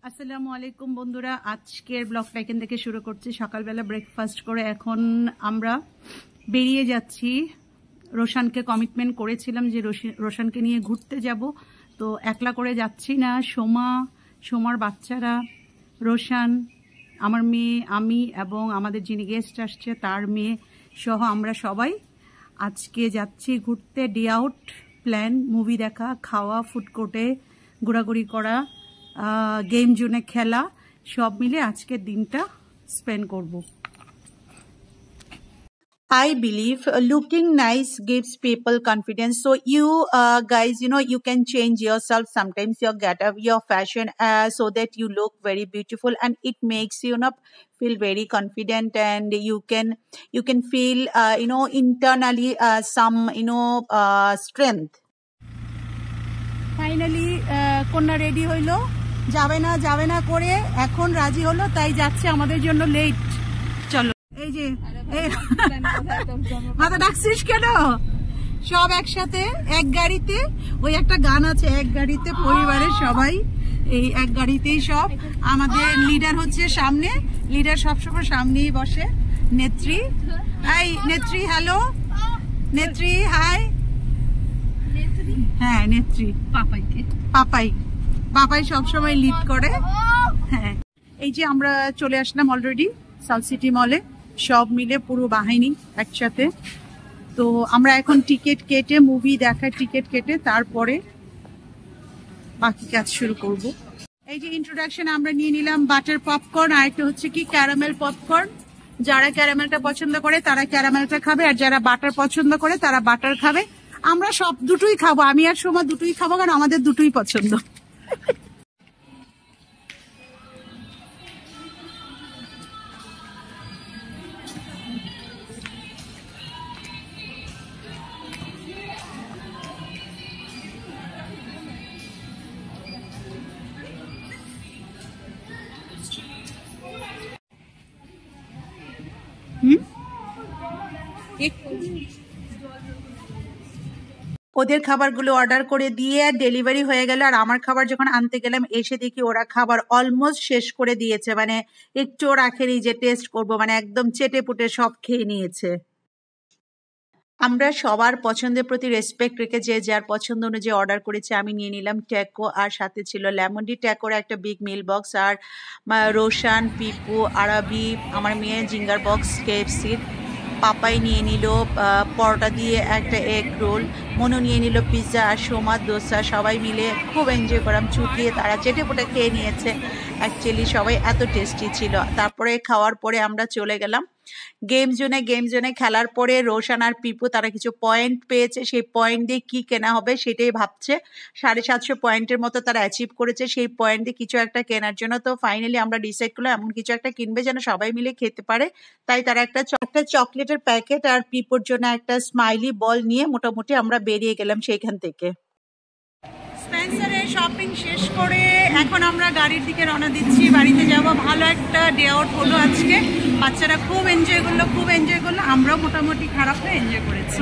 আসসালামু আলাইকুম বন্ধুরা, আজকের ব্লগটা এখান থেকে শুরু করছি। সকালবেলা ব্রেকফাস্ট করে এখন আমরা বেরিয়ে যাচ্ছি। রোশানকে কমিটমেন্ট করেছিলাম যে রোশানকে নিয়ে ঘুরতে যাব, তো একলা করে যাচ্ছি না। সোমার বাচ্চারা, রোশান, আমার মেয়ে, আমি এবং আমাদের যিনি গেস্ট আসছে তার মেয়ে সহ আমরা সবাই আজকে যাচ্ছি ঘুরতে। ডে আউট প্ল্যান, মুভি দেখা, খাওয়া, ফুড কোর্টে ঘোরাঘুরি করা, গেম জোনে খেলা, সব মিলে আজকের দিনটা স্পেন্ড করব। I believe looking nice gives people confidence. So you guys, you can change yourself sometimes, your get up, your fashion, so that you look very beautiful, and it makes you feel very confident, and you can feel internally some strength. Finally কন্যা ready হইলো, যাবে না করে এখন রাজি হলো, তাই যাচ্ছে আমাদের জন্য লেট। চলো, এই যে মাথা ডাকছিস কেন? সব একসাথে এক গাড়িতে, ওই একটা গান আছে, এক গাড়িতে পরিবারের সবাই, এই এক গাড়িতেই সব। আমাদের লিডার হচ্ছে সামনে, লিডার সবসময় সামনেই বসে। নেত্রী, হাই নেত্রী, হ্যালো নেত্রী, হাই। হ্যাঁ নেত্রী, পাপাই সবসময় লিড করে। হ্যাঁ, এই যে আমরা চলে আসলাম অলরেডি সাউথ সিটি মলে, সব মিলে পুরো বাহিনী একসাথে। তো আমরা এখন টিকিট কেটে, মুভি দেখার টিকিট কেটে তারপরে বাকি কাজ শুরু করব। এই যে ইন্ট্রোডাকশন আমরা নিয়ে নিলাম বাটার পপকর্ন, আর একটা হচ্ছে কি ক্যারামেল পপকর্ন। যারা ক্যারামেলটা পছন্দ করে তারা ক্যারামেলটা খাবে, আর যারা বাটার পছন্দ করে তারা বাটার খাবে। আমরা সব দুটোই খাবো, আমি আর সোমা দুটোই খাবো, কারণ আমাদের দুটোই পছন্দ। ওদের খাবারগুলো অর্ডার করে দিয়ে ডেলিভারি হয়ে গেল, আর আমার খাবার যখন আনতে গেলাম এসে দেখি ওরা খাবার অলমোস্ট শেষ করে দিয়েছে, মানে একটুও রাখেনি যে টেস্ট করব, মানে একদম চেটে পুটে সব খেয়ে নিয়েছে। আমরা সবার পছন্দের প্রতি রেসপেক্ট রেখে যে যার পছন্দ অনুযায়ী অর্ডার করেছে। আমি নিয়ে নিলাম ট্যাকো, আর সাথে ছিল লেমন ডি। ট্যাকোর একটা বিগ মিল বক্স, আর রোশান, পিপু, আরাবি, আমার মেয়ে জিঙ্গার বক্স কেএফসির। পাপাই নিয়ে নিল পরোটা দিয়ে একটা এগ রোল, মনু নিয়ে নিল পিৎজা, আর সোমা দোসা। সবাই মিলে খুব এনজয় করলাম, চুটিয়ে তারা চেটে পুটে খেয়ে নিয়েছে। অ্যাকচুয়ালি সবাই এত টেস্টি ছিল। তারপরে খাওয়ার পরে আমরা চলে গেলাম গেম জোনে খেলার পরে রোশান আর পিপু তারা কিছু পয়েন্ট পেয়েছে, সেই পয়েন্ট দিয়ে কি কেনা হবে সেটাই ভাবছে। 750 পয়েন্টের মতো তারা অ্যাচিভ করেছে সেই পয়েন্ট দিয়ে কিছু একটা কেনার জন্য। তো ফাইনালি আমরা ডিসাইড করলাম এমন কিছু একটা কিনবে যেন সবাই মিলে খেতে পারে। তাই তারা একটা চকলেটের প্যাকেট আর পিপুর জন্য একটা স্মাইলি বল নিয়ে মোটামুটি আমরা বেরিয়ে গেলাম সেইখান থেকে। স্পেন্সারের শপিং শেষ করে এখন আমরা গাড়ির দিকে রওনা দিচ্ছি, বাড়িতে যাব। ভালো একটা ডে আউট হলো আজকে, বাচ্চারা খুব এনজয় করলো, আমরাও মোটামুটি খারাপ না এনজয় করেছি।